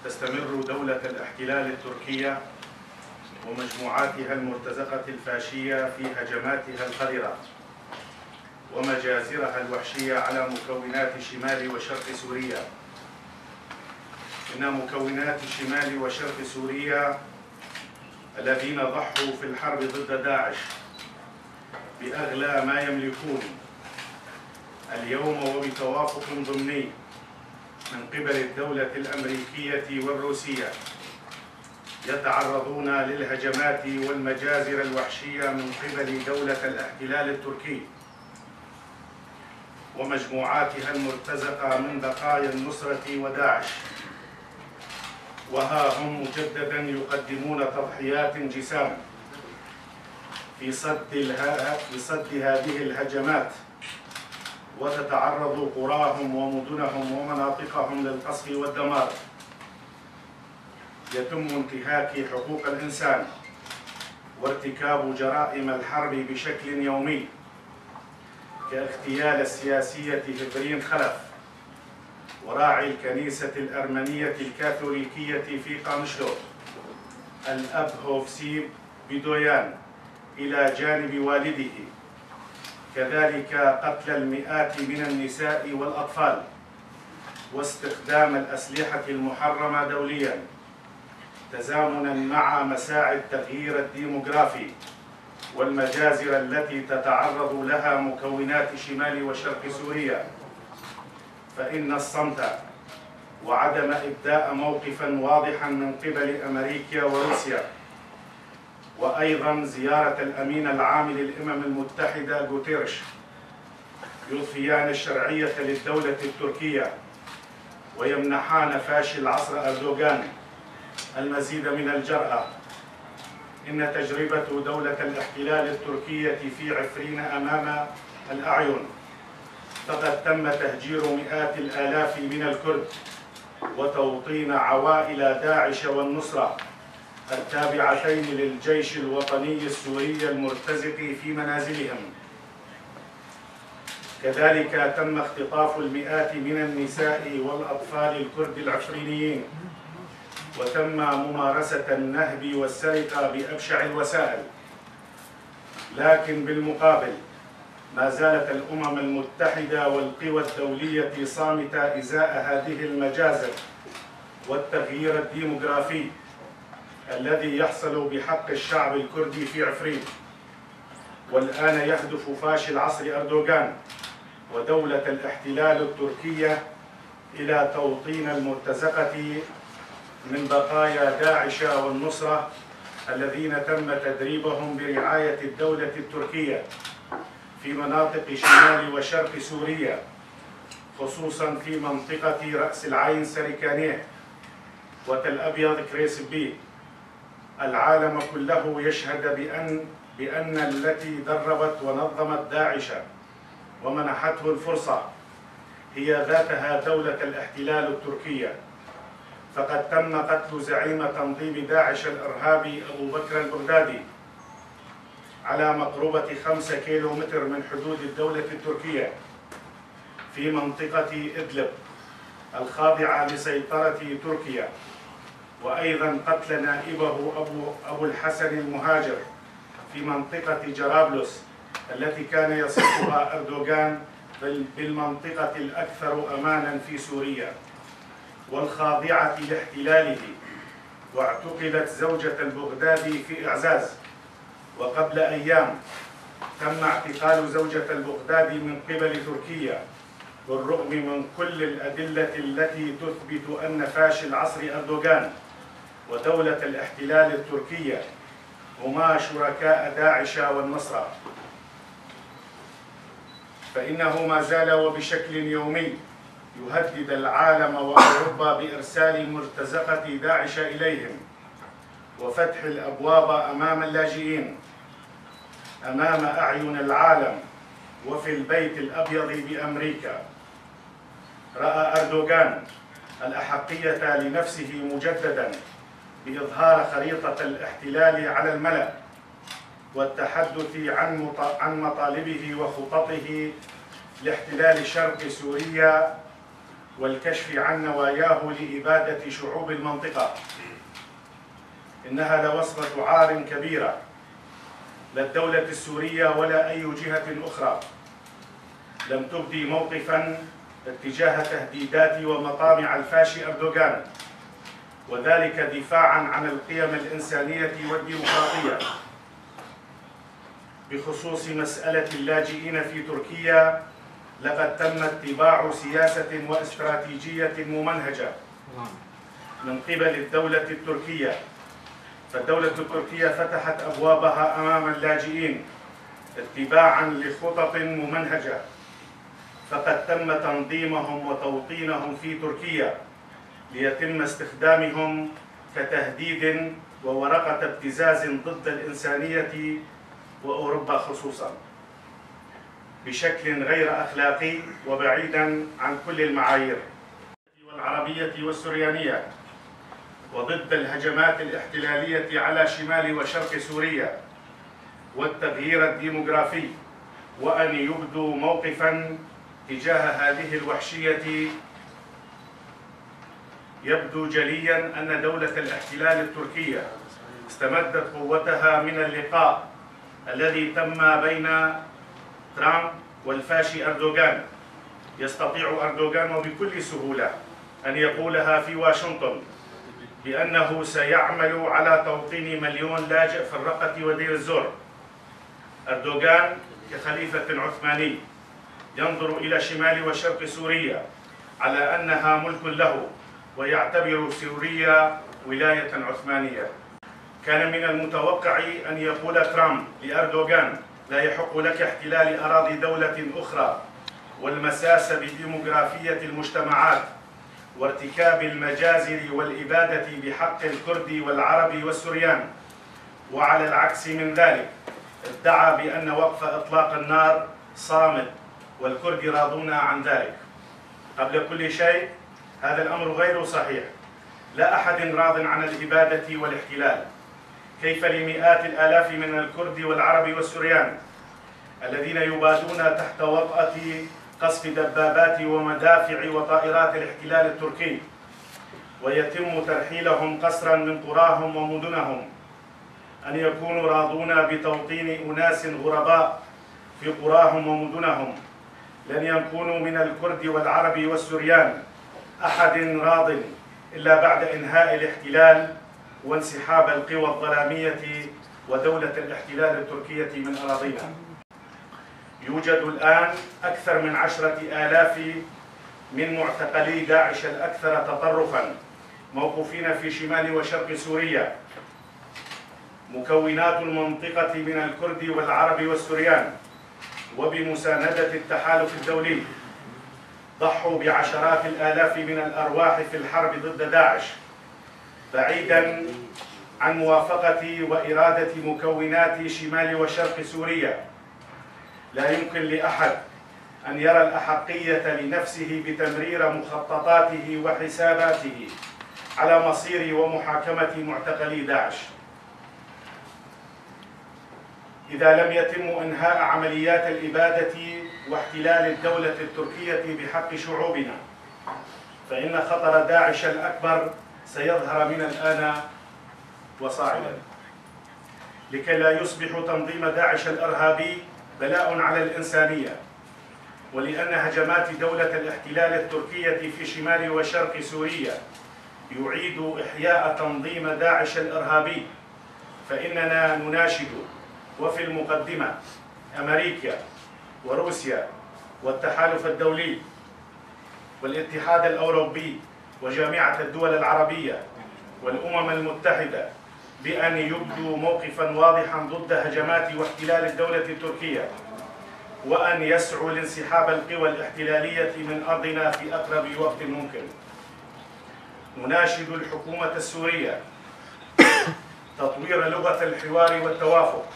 تستمر دولة الاحتلال التركية ومجموعاتها المرتزقة الفاشية في هجماتها القذرة ومجازرها الوحشية على مكونات شمال وشرق سوريا. إن مكونات شمال وشرق سوريا الذين ضحوا في الحرب ضد داعش بأغلى ما يملكون اليوم وبتوافق ضمني من قبل الدولة الأمريكية والروسية يتعرضون للهجمات والمجازر الوحشية من قبل دولة الاحتلال التركي ومجموعاتها المرتزقة من بقايا النصرة وداعش، وها هم مجددا يقدمون تضحيات جسام في صد هذه الهجمات، وتتعرض قراهم ومدنهم ومناطقهم للقصف والدمار. يتم انتهاك حقوق الإنسان وارتكاب جرائم الحرب بشكل يومي كاغتيال السياسية هبرين خلف وراعي الكنيسة الأرمنية الكاثوليكية في قامشلو الأب هوفسي بيدويان إلى جانب والده، كذلك قتل المئات من النساء والأطفال واستخدام الأسلحة المحرمة دولياً تزامناً مع مساعي التغيير الديموغرافي والمجازر التي تتعرض لها مكونات شمال وشرق سوريا. فإن الصمت وعدم إبداء موقفاً واضحاً من قبل أمريكا وروسيا وأيضاً زيارة الأمين العام للأمم المتحدة غوتيريش يضفيان الشرعية للدولة التركية ويمنحان فاشل العصر أردوغان المزيد من الجرأة. إن تجربة دولة الاحتلال التركية في عفرين أمام الأعين، فقد تم تهجير مئات الآلاف من الكرد وتوطين عوائل داعش والنصرة التابعتين للجيش الوطني السوري المرتزق في منازلهم. كذلك تم اختطاف المئات من النساء والأطفال الكرد العفرينيين، وتم ممارسة النهب والسرقة بأبشع الوسائل. لكن بالمقابل ما زالت الأمم المتحدة والقوى الدولية صامتة إزاء هذه المجازر والتغيير الديموغرافي الذي يحصل بحق الشعب الكردي في عفرين. والآن يهدف فاشل عصر أردوغان ودولة الاحتلال التركية إلى توطين المرتزقة من بقايا داعش والنصرة الذين تم تدريبهم برعاية الدولة التركية في مناطق شمال وشرق سوريا، خصوصا في منطقة رأس العين سريكانيه وتل أبيض كريسبي. العالم كله يشهد بأن التي دربت ونظمت داعش ومنحته الفرصة هي ذاتها دولة الاحتلال التركية. فقد تم قتل زعيم تنظيم داعش الإرهابي أبو بكر البغدادي على مقربة 5 كيلومتر من حدود الدولة التركية في منطقة إدلب الخاضعة لسيطرة تركيا، وأيضا قتل نائبه أبو الحسن المهاجر في منطقة جرابلس التي كان يصفها أردوغان بالمنطقة الأكثر أمانا في سوريا والخاضعة لاحتلاله. واعتقلت زوجة البغدادي في إعزاز، وقبل أيام تم اعتقال زوجة البغدادي من قبل تركيا بالرغم من كل الأدلة التي تثبت أن فاشل عصر أردوغان ودولة الاحتلال التركية هما شركاء داعش والنصرة. فإنه ما زال وبشكل يومي يهدد العالم وأوروبا بإرسال مرتزقة داعش إليهم وفتح الأبواب أمام اللاجئين أمام أعين العالم وفي البيت الأبيض بأمريكا. رأى أردوغان الأحقية لنفسه مجددا بإظهار خريطة الاحتلال على الملأ والتحدث عن مطالبه وخططه لاحتلال شرق سوريا والكشف عن نواياه لإبادة شعوب المنطقة. إنها لوصمة عار كبيرة لا الدولة السورية ولا أي جهة أخرى لم تبدي موقفاً اتجاه تهديدات ومطامع الفاشي أردوغان، وذلك دفاعاً عن القيم الإنسانية والديمقراطية. بخصوص مسألة اللاجئين في تركيا، لقد تم اتباع سياسة واستراتيجية ممنهجة من قبل الدولة التركية، فالدولة التركية فتحت أبوابها أمام اللاجئين اتباعاً لخطط ممنهجة، فقد تم تنظيمهم وتوطينهم في تركيا ليتم استخدامهم كتهديد وورقة ابتزاز ضد الإنسانية وأوروبا خصوصاً بشكل غير أخلاقي وبعيداً عن كل المعايير والعربية والسريانية، وضد الهجمات الاحتلالية على شمال وشرق سوريا والتغيير الديموغرافي، وأن يبدوا موقفاً تجاه هذه الوحشية. يبدو جلياً أن دولة الاحتلال التركية استمدت قوتها من اللقاء الذي تم بين ترامب والفاشي أردوغان. يستطيع أردوغان وبكل سهولة أن يقولها في واشنطن بأنه سيعمل على توطين 1,000,000 لاجئ في الرقة ودير الزور. أردوغان كخليفة عثماني ينظر إلى شمال وشرق سوريا على أنها ملك له، ويعتبر سوريا ولاية عثمانية. كان من المتوقع أن يقول ترامب لأردوغان: لا يحق لك احتلال أراضي دولة أخرى والمساس بديموغرافية المجتمعات وارتكاب المجازر والإبادة بحق الكرد والعرب والسريان. وعلى العكس من ذلك ادعى بأن وقف إطلاق النار صامت والكرد راضون عن ذلك. قبل كل شيء هذا الأمر غير صحيح، لا أحد راض عن الإبادة والاحتلال. كيف لمئات الآلاف من الكرد والعرب والسريان الذين يبادون تحت وطأة قصف دبابات ومدافع وطائرات الاحتلال التركي ويتم ترحيلهم قسرا من قراهم ومدنهم أن يكونوا راضون بتوطين أناس غرباء في قراهم ومدنهم؟ لن يكونوا من الكرد والعرب والسريان أحد راض إلا بعد إنهاء الاحتلال وانسحاب القوى الظلامية ودولة الاحتلال التركية من أراضينا. يوجد الآن أكثر من 10,000 من معتقلي داعش الأكثر تطرفاً موقوفين في شمال وشرق سوريا. مكونات المنطقة من الكرد والعرب والسريان وبمساندة التحالف الدولي ضحوا بعشرات الآلاف من الأرواح في الحرب ضد داعش، بعيداً عن موافقة وإرادة مكونات شمال وشرق سوريا. لا يمكن لأحد أن يرى الأحقية لنفسه بتمرير مخططاته وحساباته على مصير ومحاكمة معتقلي داعش إذا لم يتم إنهاء عمليات الإبادة واحتلال الدولة التركية بحق شعوبنا، فإن خطر داعش الأكبر سيظهر من الآن وصاعدا. لكي لا يصبح تنظيم داعش الإرهابي بلاء على الإنسانية، ولأن هجمات دولة الاحتلال التركية في شمال وشرق سوريا يعيد إحياء تنظيم داعش الإرهابي، فإننا نناشد وفي المقدمة أمريكا وروسيا والتحالف الدولي والاتحاد الأوروبي وجامعة الدول العربية والأمم المتحدة بأن يبدوا موقفاً واضحاً ضد هجمات واحتلال الدولة التركية، وأن يسعوا لانسحاب القوى الاحتلالية من أرضنا في أقرب وقت ممكن. نناشد الحكومة السورية تطوير لغة الحوار والتوافق،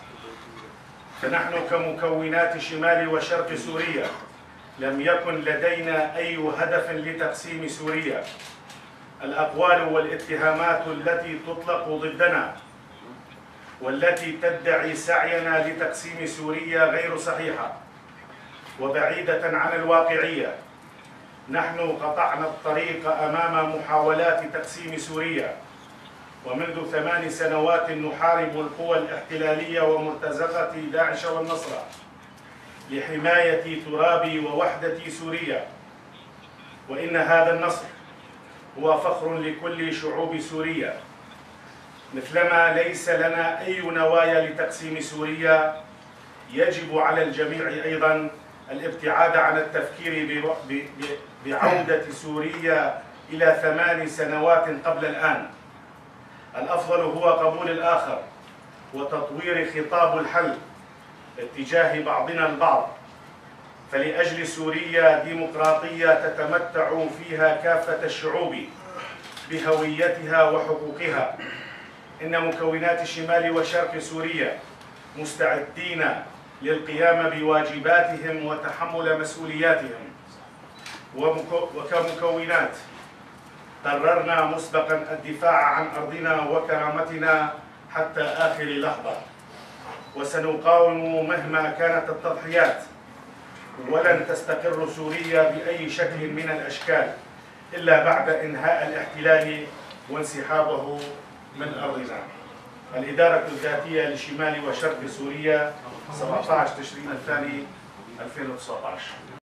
فنحن كمكونات شمال وشرق سوريا لم يكن لدينا أي هدف لتقسيم سوريا. الأقوال والاتهامات التي تطلق ضدنا والتي تدعي سعينا لتقسيم سوريا غير صحيحة وبعيدة عن الواقعية. نحن قطعنا الطريق أمام محاولات تقسيم سوريا، ومنذ 8 سنوات نحارب القوى الاحتلالية ومرتزقة داعش والنصرة لحماية تراب ووحدة سوريا، وإن هذا النصر هو فخر لكل شعوب سوريا. مثلما ليس لنا أي نوايا لتقسيم سوريا، يجب على الجميع أيضا الابتعاد عن التفكير بعودة سوريا إلى 8 سنوات قبل الآن. الأفضل هو قبول الآخر وتطوير خطاب الحل اتجاه بعضنا البعض، فلأجل سوريا ديمقراطية تتمتع فيها كافة الشعوب بهويتها وحقوقها. إن مكونات شمال وشرق سوريا مستعدين للقيام بواجباتهم وتحمل مسؤولياتهم، وكمكونات قررنا مسبقا الدفاع عن أرضنا وكرامتنا حتى آخر لحظة، وسنقاوم مهما كانت التضحيات، ولن تستقر سوريا بأي شكل من الأشكال إلا بعد إنهاء الاحتلال وانسحابه من أرضنا. الإدارة الذاتية لشمال وشرق سوريا 17 تشرين الثاني 2019.